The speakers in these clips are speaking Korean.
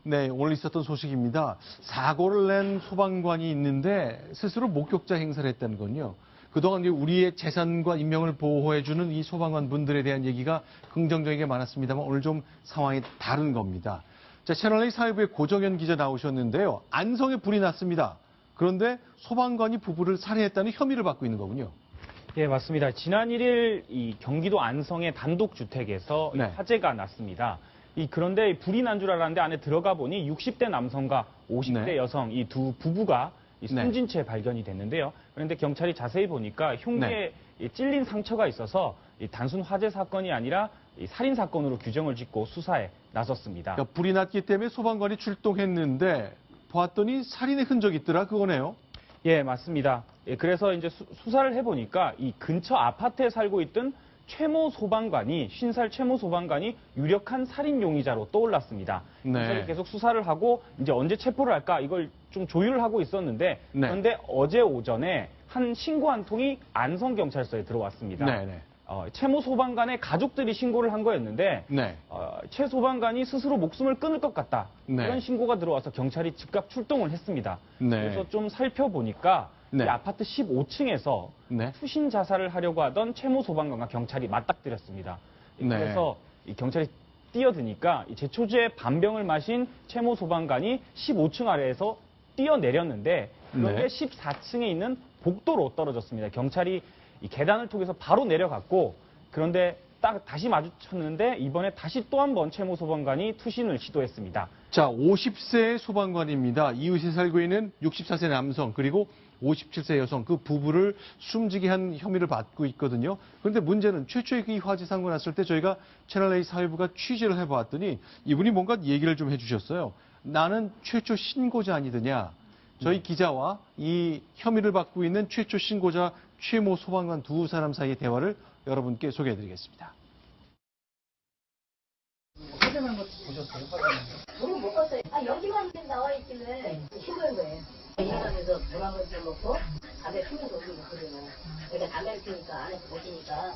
네, 오늘 있었던 소식입니다. 사고를 낸 소방관이 있는데 스스로 목격자 행사를 했다는 건요. 그동안 우리의 재산과 인명을 보호해주는 이 소방관 분들에 대한 얘기가 긍정적이게 많았습니다만 오늘 좀 상황이 다른 겁니다. 자, 채널A 사회부의 고정현 기자 나오셨는데요. 안성에 불이 났습니다. 그런데 소방관이 부부를 살해했다는 혐의를 받고 있는 거군요. 예, 맞습니다. 지난 1일 이 경기도 안성의 단독주택에서 네. 화재가 났습니다. 그런데 불이 난 줄 알았는데 안에 들어가 보니 60대 남성과 50대 네. 여성 이 두 부부가 숨진 채 발견이 됐는데요. 그런데 경찰이 자세히 보니까 흉기에 찔린 상처가 있어서 단순 화재 사건이 아니라 살인 사건으로 규정을 짓고 수사에 나섰습니다. 그러니까 불이 났기 때문에 소방관이 출동했는데 보았더니 살인의 흔적이 있더라 그거네요. 예, 맞습니다. 예, 그래서 이제 수사를 해보니까 이 근처 아파트에 살고 있던 최모 소방관이 50살 최모 소방관이 유력한 살인 용의자로 떠올랐습니다. 경찰이 계속 수사를 하고 이제 언제 체포를 할까 이걸 좀 조율을 하고 있었는데 그런데 어제 오전에 신고 한 통이 안성 경찰서에 들어왔습니다. 최모 소방관의 가족들이 신고를 한 거였는데 최 소방관이 스스로 목숨을 끊을 것 같다. 이런 신고가 들어와서 경찰이 즉각 출동을 했습니다. 그래서 좀 살펴보니까 이 아파트 15층에서 투신 자살을 하려고 하던 최모 소방관과 경찰이 맞닥뜨렸습니다. 그래서 이 경찰이 뛰어드니까 제초제 반병을 마신 최모 소방관이 15층 아래에서 뛰어내렸는데 그런데 14층에 있는 복도로 떨어졌습니다. 경찰이 이 계단을 통해서 바로 내려갔고 그런데 딱 다시 마주쳤는데 이번에 다시 또 한 번 최모 소방관이 투신을 시도했습니다. 자, 50세 소방관입니다. 이웃에 살고 있는 64세 남성 그리고 57세 여성 그 부부를 숨지게 한 혐의를 받고 있거든요. 그런데 문제는 최초의 이 화재 사고 났을 때 저희가 채널A 사회부가 취재를 해봤더니 이분이 뭔가 얘기를 좀 해주셨어요. 나는 최초 신고자 아니더냐. 저희 기자와 이 혐의를 받고 있는 최초 신고자 최모 소방관 두 사람 사이의 대화를 여러분께 소개해드리겠습니다. 화재난 거 보셨어요? 저는 못 봤어요. 여기만 나와 있길래 신고한 거예요. 일하면서 전화를 놓고 담배 피면서 오는 거거든요. 그러니까 담배를 피니까 안에서 보시니까.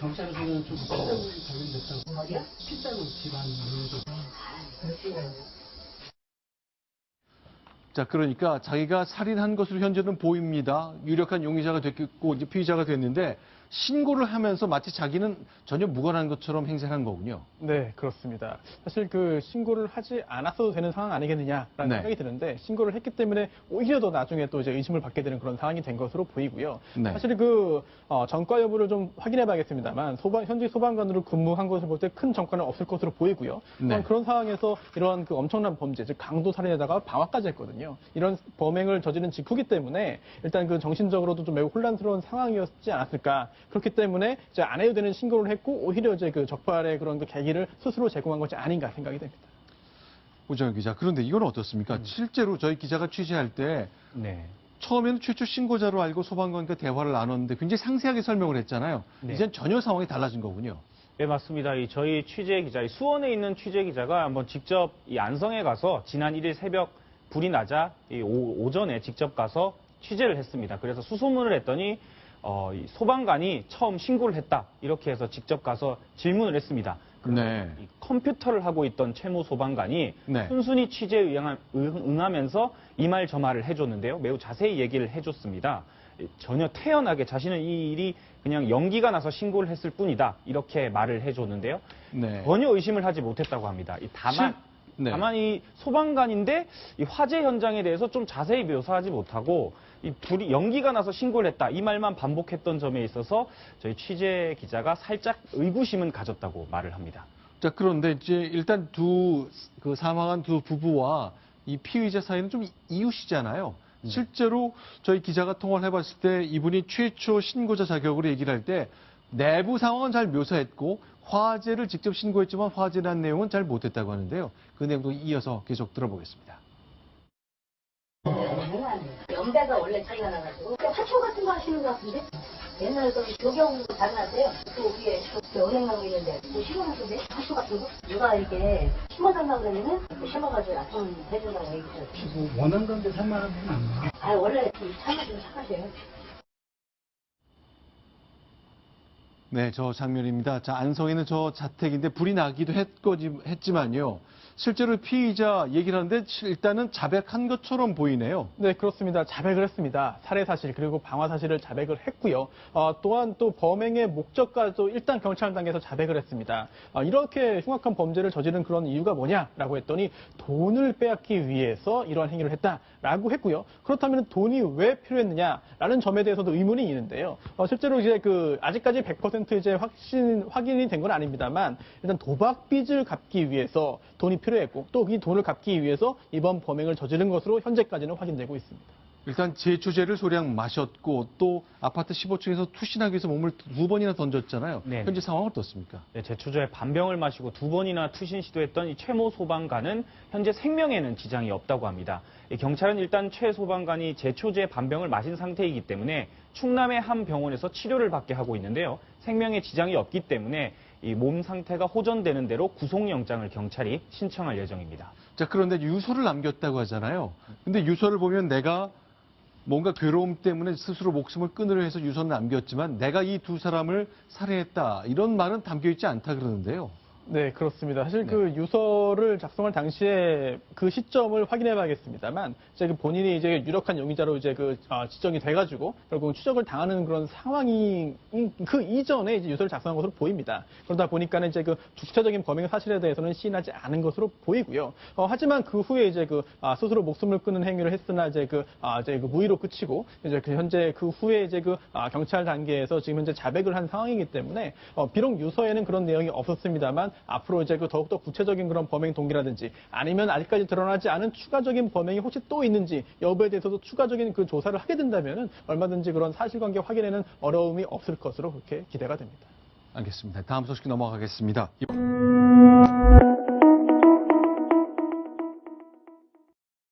경찰에서는 좀 피자고 관련됐다고. 어디요? 피자고 집안 문제. 그렇군요. 자, 그러니까 자기가 살인한 것으로 현재는 보입니다. 유력한 용의자가 됐고 이제 피의자가 됐는데 신고를 하면서 마치 자기는 전혀 무관한 것처럼 행세한 거군요. 네, 그렇습니다. 사실 그 신고를 하지 않았어도 되는 상황 아니겠느냐라는 생각이 드는데 신고를 했기 때문에 오히려 더 나중에 또 이제 의심을 받게 되는 그런 상황이 된 것으로 보이고요. 사실 그 전과 여부를 좀 확인해봐야겠습니다만 현직 소방관으로 근무한 것을 볼 때 큰 전과는 없을 것으로 보이고요. 그런 상황에서 이러한 그 엄청난 범죄, 즉 강도 살인에다가 방화까지 했거든요. 이런 범행을 저지른 직후기 때문에 일단 그 정신적으로도 좀 매우 혼란스러운 상황이었지 않았을까. 그렇기 때문에 이제 안 해도 되는 신고를 했고 오히려 이제 그 적발의 그런 그 계기를 스스로 제공한 것이 아닌가 생각이 됩니다. 오정현 기자, 그런데 이건 어떻습니까? 실제로 저희 기자가 취재할 때 처음에는 최초 신고자로 알고 소방관과 대화를 나눴는데 굉장히 상세하게 설명을 했잖아요. 이젠 전혀 상황이 달라진 거군요. 네, 맞습니다. 저희 취재 기자, 수원에 있는 취재 기자가 한번 직접 이 안성에 가서 지난 1일 새벽 불이 나자 오전에 직접 가서 취재를 했습니다. 그래서 수소문을 했더니 이 소방관이 처음 신고를 했다. 이렇게 해서 직접 가서 질문을 했습니다. 이 컴퓨터를 하고 있던 최모 소방관이 순순히 취재에 응하면서 이 말 저 말을 해줬는데요. 매우 자세히 얘기를 해줬습니다. 전혀 태연하게 자신은 이 일이 그냥 연기가 나서 신고를 했을 뿐이다. 이렇게 말을 해줬는데요. 전혀 의심을 하지 못했다고 합니다. 다만 이 소방관인데 이 화재 현장에 대해서 좀 자세히 묘사하지 못하고 이 불이 연기가 나서 신고를 했다. 이 말만 반복했던 점에 있어서 저희 취재 기자가 살짝 의구심은 가졌다고 말을 합니다. 자, 그런데 이제 일단 사망한 두 부부와 이 피의자 사이는 좀 이웃이잖아요. 실제로 저희 기자가 통화를 해봤을 때 이분이 최초 신고자 자격으로 얘기를 할 때 내부 상황은 잘 묘사했고 화재를 직접 신고했지만 화재란 내용은 잘 못했다고 하는데요. 그 내용도 이어서 계속 들어보겠습니다. 연배가 원래 차이가 나가지고 화초 같은 거 하시는 것 같은데 옛날에 조경 장난하세요. 그 위에 은행나무 있는데 심어놨는데 화초 같은 거 누가 이렇게 심어달라고 그러면은 심어가지고 납품해준다고 얘기했어요. 원한 건데 살만한 분 아니에요? 원래 참아 좀 착하세요. 네, 저 장면입니다. 자, 안성에는 저 자택인데 불이 나기도 했지만요. 실제로 피의자 얘기를 하는데 일단은 자백한 것처럼 보이네요. 네, 그렇습니다. 자백을 했습니다. 살해 사실 그리고 방화 사실을 자백을 했고요. 또한 또 범행의 목적과도 일단 경찰 단계에서 자백을 했습니다. 이렇게 흉악한 범죄를 저지른 그런 이유가 뭐냐라고 했더니 돈을 빼앗기 위해서 이러한 행위를 했다라고 했고요. 그렇다면 돈이 왜 필요했느냐라는 점에 대해서도 의문이 있는데요. 실제로 이제 아직까지 100% 이제 확인이 된 건 아닙니다만 일단 도박 빚을 갚기 위해서 돈이 필요했고 또 이 돈을 갚기 위해서 이번 범행을 저지른 것으로 현재까지는 확인되고 있습니다. 일단 제초제를 소량 마셨고 또 아파트 15층에서 투신하기 위해서 몸을 2번이나 던졌잖아요. 네. 현재 상황은 어떻습니까? 네, 제초제에 반병을 마시고 2번이나 투신 시도했던 이 최모 소방관은 현재 생명에는 지장이 없다고 합니다. 경찰은 일단 최 소방관이 제초제 반병을 마신 상태이기 때문에 충남의 한 병원에서 치료를 받게 하고 있는데요. 생명에 지장이 없기 때문에 이 몸 상태가 호전되는 대로 구속영장을 경찰이 신청할 예정입니다. 자, 그런데 유서를 남겼다고 하잖아요. 근데 유서를 보면 내가 뭔가 괴로움 때문에 스스로 목숨을 끊으려 해서 유서는 남겼지만 내가 이 두 사람을 살해했다. 이런 말은 담겨있지 않다 그러는데요. 네, 그렇습니다. 사실 그 유서를 작성할 당시에 그 시점을 확인해 봐야겠습니다만, 이제 본인이 이제 유력한 용의자로 이제 지정이 돼가지고, 결국 추적을 당하는 그런 상황이, 그 이전에 이제 유서를 작성한 것으로 보입니다. 그러다 보니까는 이제 주체적인 범행 사실에 대해서는 시인하지 않은 것으로 보이고요. 하지만 그 후에 이제 스스로 목숨을 끊는 행위를 했으나 이제 무의로 끝이고, 이제 현재 그 후에 이제 경찰 단계에서 지금 현재 자백을 한 상황이기 때문에, 비록 유서에는 그런 내용이 없었습니다만, 앞으로 이제 더욱더 구체적인 그런 범행 동기라든지 아니면 아직까지 드러나지 않은 추가적인 범행이 혹시 또 있는지 여부에 대해서도 추가적인 조사를 하게 된다면은 얼마든지 그런 사실관계 확인에는 어려움이 없을 것으로 그렇게 기대가 됩니다. 알겠습니다. 다음 소식 넘어가겠습니다.